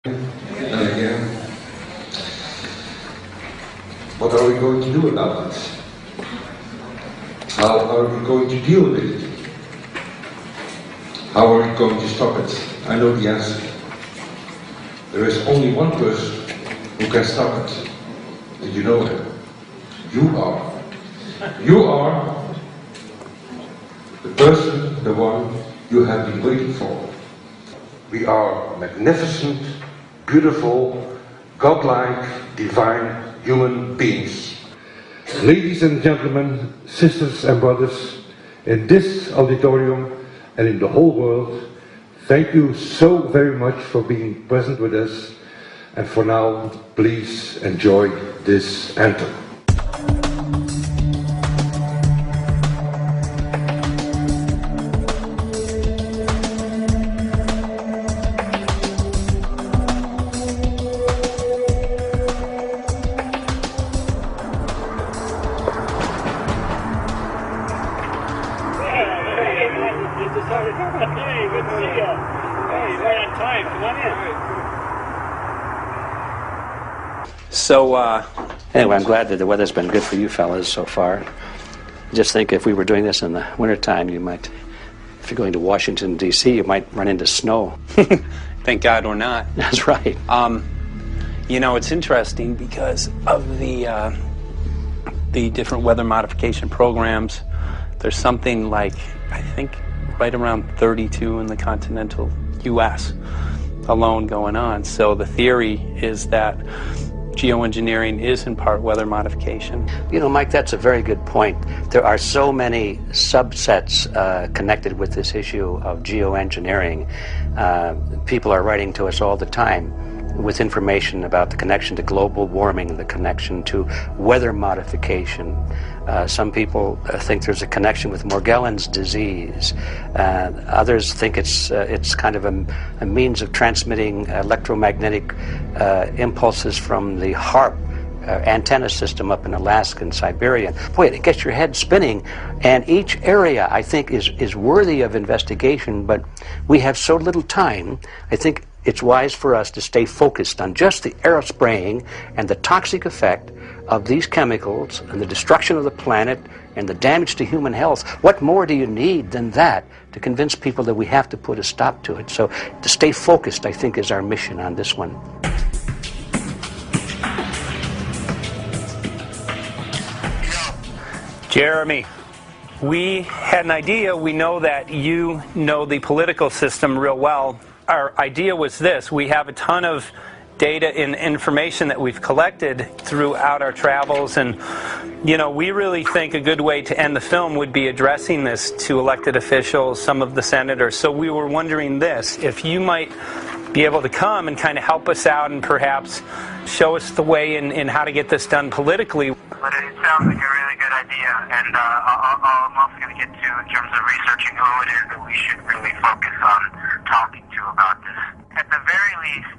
And again, what are we going to do about it? How are we going to deal with it? How are we going to stop it? I know the answer. There is only one person who can stop it. Did you know that? You are. You are the person, the one you have been waiting for. We are magnificent, beautiful, godlike, divine human beings. Ladies and gentlemen, sisters and brothers, in this auditorium and in the whole world, thank you so very much for being present with us. And for now, please enjoy this anthem. Hey, good to see you. Hey, right on time. Come on in. So, anyway, I'm glad that the weather's been good for you fellas so far. Just think if we were doing this in the wintertime, you might, if you're going to Washington, D.C., you might run into snow. Thank God we're not. That's right. You know, it's interesting because of the different weather modification programs. There's something like, I think, right around 32 in the continental U.S. alone going on. So the theory is that geoengineering is in part weather modification. You know, Mike, that's a very good point. There are so many subsets connected with this issue of geoengineering. People are writing to us all the time with information about the connection to global warming, the connection to weather modification. Some people think there's a connection with Morgellons disease. Others think it's kind of a means of transmitting electromagnetic impulses from the HAARP antenna system up in Alaska and Siberia. Boy, it gets your head spinning. And each area, I think, is worthy of investigation, but we have so little time. I think it's wise for us to stay focused on just the aerospraying and the toxic effect of these chemicals and the destruction of the planet and the damage to human health. What more do you need than that to convince people that we have to put a stop to it? So to stay focused, I think, is our mission on this one. Jeremy, we had an idea. We know that you know the political system real well. Our idea was this: we have a ton of data and information that we've collected throughout our travels, and you know, we really think a good way to end the film would be addressing this to elected officials, some of the senators. So we were wondering this, if you might be able to come and kind of help us out and perhaps show us the way in how to get this done politically. But it sounds like a really good idea, and I'm also going to get to in terms of researching who it is that we should really focus on talking to about this. At the very least,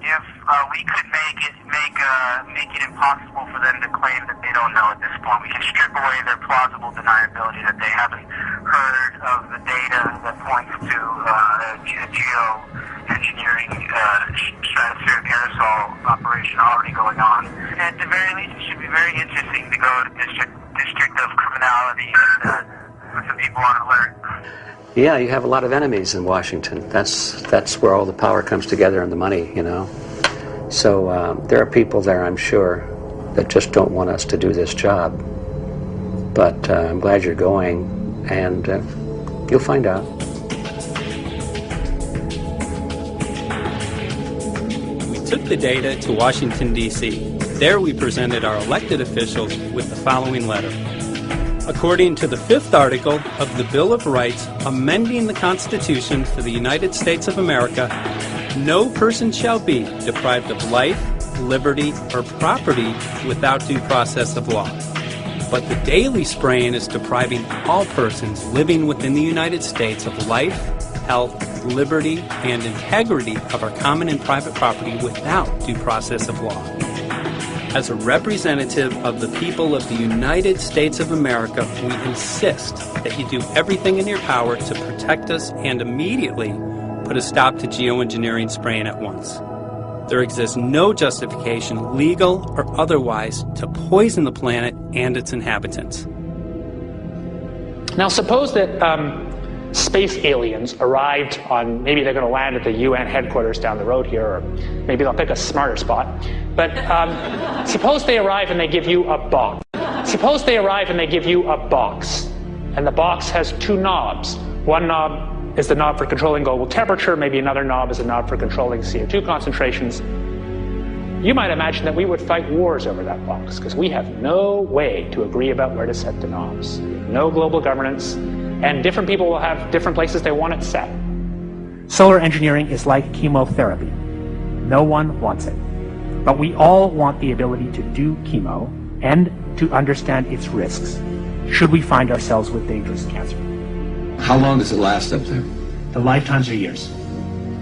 if we could make it impossible for them to claim that they don't know at this point, we can strip away their plausible deniability that they haven't heard of the data that points to geoengineering stratospheric aerosol operation already going on. At the very least, it should be very interesting to go to District of Criminality and put some people on alert. Yeah, you have a lot of enemies in Washington. That's where all the power comes together and the money, you know. So there are people there, I'm sure, that just don't want us to do this job. But I'm glad you're going, and you'll find out. We took the data to Washington, D.C. There we presented our elected officials with the following letter. According to the 5th article of the Bill of Rights amending the Constitution for the United States of America, no person shall be deprived of life, liberty, or property without due process of law. But the daily spraying is depriving all persons living within the United States of life, health, liberty, and integrity of our common and private property without due process of law. As a representative of the people of the United States of America, we insist that you do everything in your power to protect us and immediately put a stop to geoengineering spraying at once. There exists no justification, legal or otherwise, to poison the planet and its inhabitants. Now suppose that space aliens arrived on, maybe they're going to land at the UN headquarters down the road here, or maybe they'll pick a smarter spot. But suppose they arrive and they give you a box. Suppose they arrive and they give you a box, and the box has two knobs. One knob is the knob for controlling global temperature, maybe another knob is a knob for controlling CO2 concentrations. You might imagine that we would fight wars over that box, because we have no way to agree about where to set the knobs. No global governance, and different people will have different places they want it set. Solar engineering is like chemotherapy. No one wants it. But we all want the ability to do chemo and to understand its risks, should we find ourselves with dangerous cancer. How long does it last up there? The lifetimes are years.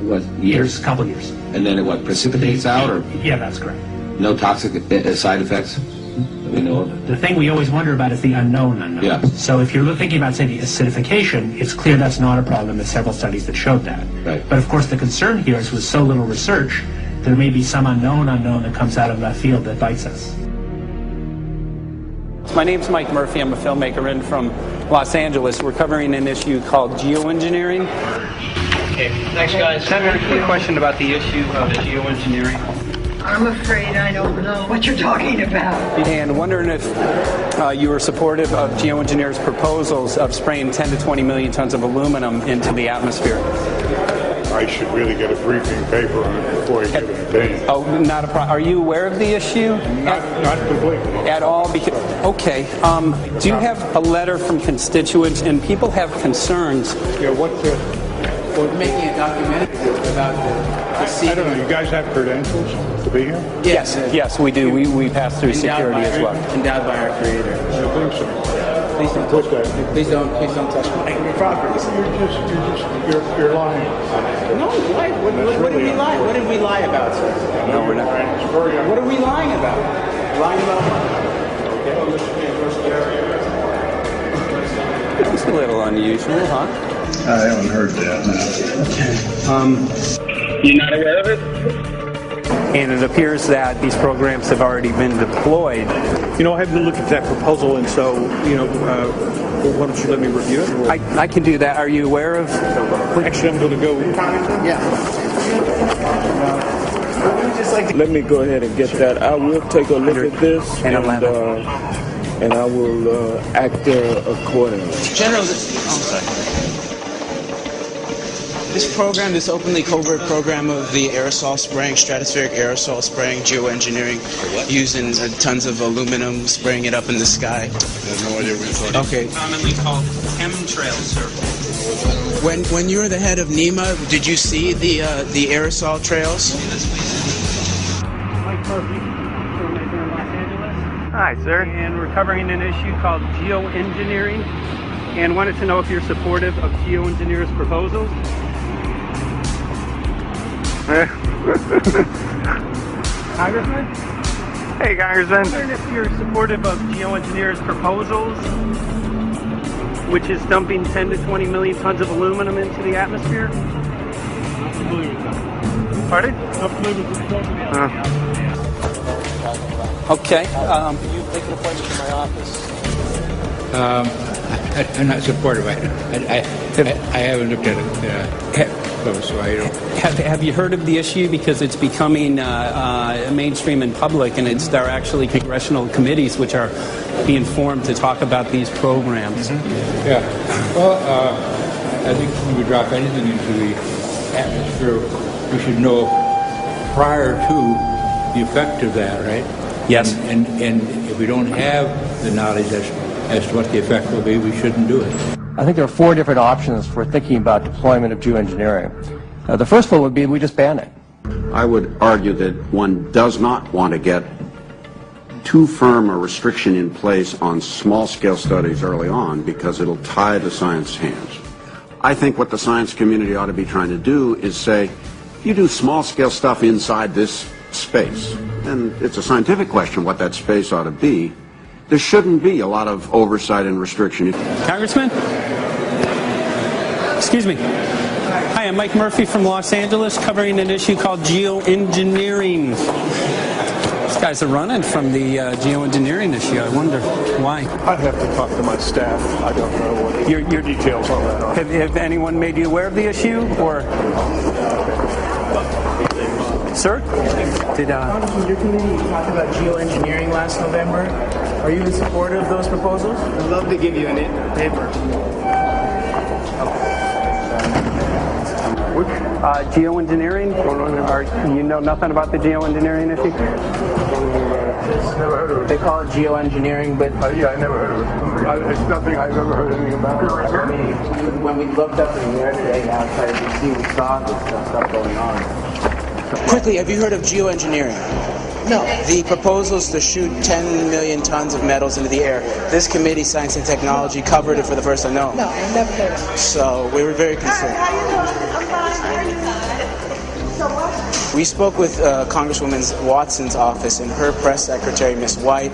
What, years? A couple years. And then it what, precipitates out, or Yeah, that's correct. no toxic side effects that we know of? The thing we always wonder about is the unknown unknown. Yeah. So if you're thinking about, say, the acidification, it's clear that's not a problem. There's several studies that showed that. Right. But of course the concern here is with so little research, there may be some unknown that comes out of left field that bites us. My name's Mike Murphy. I'm a filmmaker in from Los Angeles. We're covering an issue called geoengineering. Okay, thanks guys. Senator, a quick question about the issue of geoengineering. I'm afraid I don't know what you're talking about. And wondering if you were supportive of geoengineers' proposals of spraying 10 to 20 million tons of aluminum into the atmosphere. I should really get a briefing paper on it before I give an opinion. Oh, not a problem. Are you aware of the issue? Not completely. At all? Okay. Do you have a letter from constituents, and people have concerns? Yeah, what's the... We're making a documentary about the I don't know, you guys have credentials to be here? Yes, we do. We pass through security as well. Endowed by our creator. I think so. Please don't Put that. Please don't touch my property. You're lying. No, why? What did we lie? What did we lie about, sir? No, we're not. What are we lying about? Lying about what? It's a little unusual, huh? I haven't heard that. You're not aware of it? And it appears that these programs have already been deployed. You know, I haven't looked at that proposal, and so, why don't you let me review it? I can do that. Are you aware of? Actually, I'm going to go. Yeah. Let me go ahead and get that. I will take a look at this, and I will act accordingly. General, this program, this openly covert program of the aerosol spraying, stratospheric aerosol spraying, geoengineering, using tons of aluminum, spraying it up in the sky. I have no idea what you're talking about. Okay. Commonly called chemtrails, sir. When you were the head of NEMA, did you see the aerosol trails? Mike Murphy, filmmaker in Los Angeles. Hi, sir. And we're covering an issue called geoengineering, and wanted to know if you're supportive of geoengineers' proposals. Congressman? Hey, Congressman. I'm wondering if you're supportive of geoengineers' proposals, which is dumping 10 to 20 million tons of aluminum into the atmosphere. Pardon? Okay. You make an appointment to my office. I'm not supportive. I haven't looked at it so I don't. Have you heard of the issue? Because it's becoming mainstream in public, and there are actually congressional committees which are being formed to talk about these programs. Mm-hmm. Yeah. Well, I think when we drop anything into the atmosphere, we should know prior to the effect of that, right? Yes. And if we don't have the knowledge as to what the effect will be, we shouldn't do it. I think there are 4 different options for thinking about deployment of geoengineering. The first one would be we just ban it. I would argue that one does not want to get too firm a restriction in place on small-scale studies early on because it'll tie the science hands. I think what the science community ought to be trying to do is say, if you do small-scale stuff inside this space, and it's a scientific question what that space ought to be, there shouldn't be a lot of oversight and restriction. Congressman? Excuse me. Hi, I'm Mike Murphy from Los Angeles, covering an issue called geoengineering. These guys are running from the geoengineering issue. I wonder why. I'd have to talk to my staff. I don't know what your details on that are. Have anyone made you aware of the issue, or? Sir? Congressman, your committee talked about geoengineering last November. Are you in support of those proposals? I'd love to give you a paper. Geoengineering? You know nothing about the geoengineering issue? Never heard of it. They call it geoengineering, but... yeah, I never heard of it. It's nothing I've ever heard anything about. When we looked up in the air today outside DC, we saw this stuff going on. Quickly, have you heard of geoengineering? No. The proposal is to shoot 10 million tons of metals into the air. This committee, Science and Technology, covered it for the first time. No, I've never heard of it. So we were very concerned. We spoke with Congresswoman Watson's office, and her press secretary, Ms. White,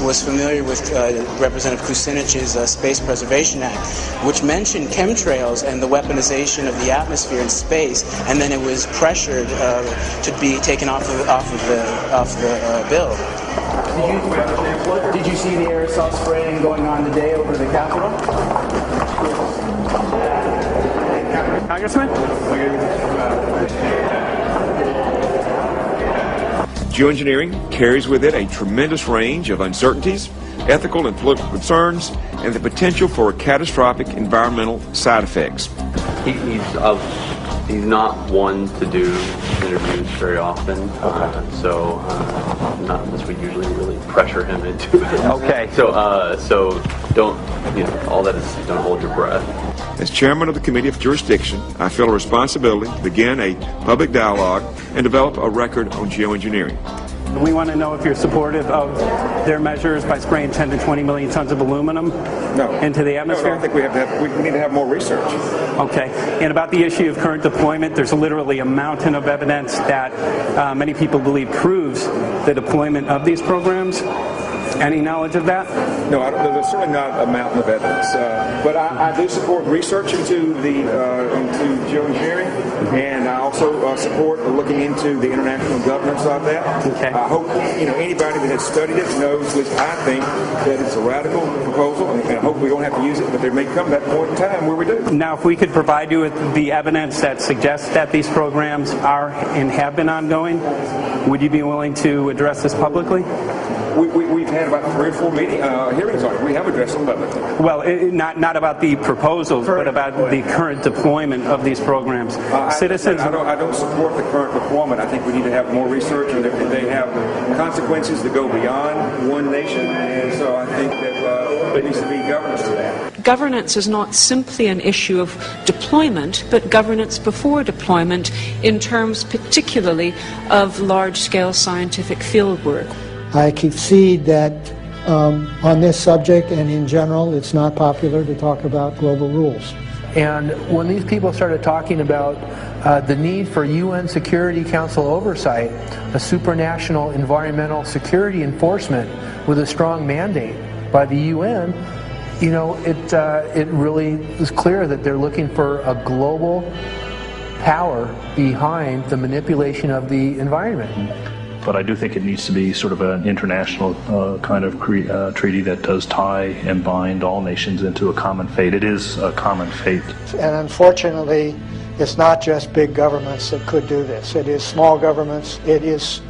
was familiar with Representative Kucinich's Space Preservation Act, which mentioned chemtrails and the weaponization of the atmosphere in space, and then it was pressured to be taken off the bill. Did you see the aerosol spraying going on today over the Capitol? Congressman? Geoengineering carries with it a tremendous range of uncertainties, ethical and political concerns, and the potential for catastrophic environmental side effects. He's not one to do interviews very often, so not unless we usually really pressure him into it. Okay. So don't, all that is, don't hold your breath. As chairman of the Committee of Jurisdiction, I feel a responsibility to begin a public dialogue and develop a record on geoengineering. We want to know if you're supportive of their measures by spraying 10 to 20 million tons of aluminum into the atmosphere? No, I think we need to have more research. Okay. And about the issue of current deployment, there's literally a mountain of evidence that many people believe proves the deployment of these programs. Any knowledge of that? No, there's certainly not a mountain of evidence. But I do support research into geoengineering, and I also support looking into the international governance of that. Okay. I hope anybody that has studied it knows, at least I think, that it's a radical proposal, and I hope we don't have to use it, but there may come that point in time where we do. Now, if we could provide you with the evidence that suggests that these programs are and have been ongoing, would you be willing to address this publicly? We've had about 3 or 4 hearings on it. We have addressed them publicly. Well, not about the proposals, but about the current deployment of these programs. Citizens. I don't support the current deployment. I think we need to have more research, and they have consequences that go beyond one nation. And so I think that there needs to be governance to that. Governance is not simply an issue of deployment, but governance before deployment in terms particularly of large-scale scientific fieldwork. I concede that on this subject and in general, it's not popular to talk about global rules. And when these people started talking about the need for UN Security Council oversight, a supranational environmental security enforcement with a strong mandate by the UN, it really is clear that they're looking for a global power behind the manipulation of the environment. But I do think it needs to be sort of an international kind of treaty that does tie and bind all nations into a common fate. It is a common fate. And unfortunately, it's not just big governments that could do this. It is small governments. It is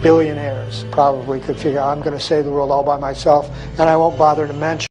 billionaires probably could figure out, I'm going to save the world all by myself, and I won't bother to mention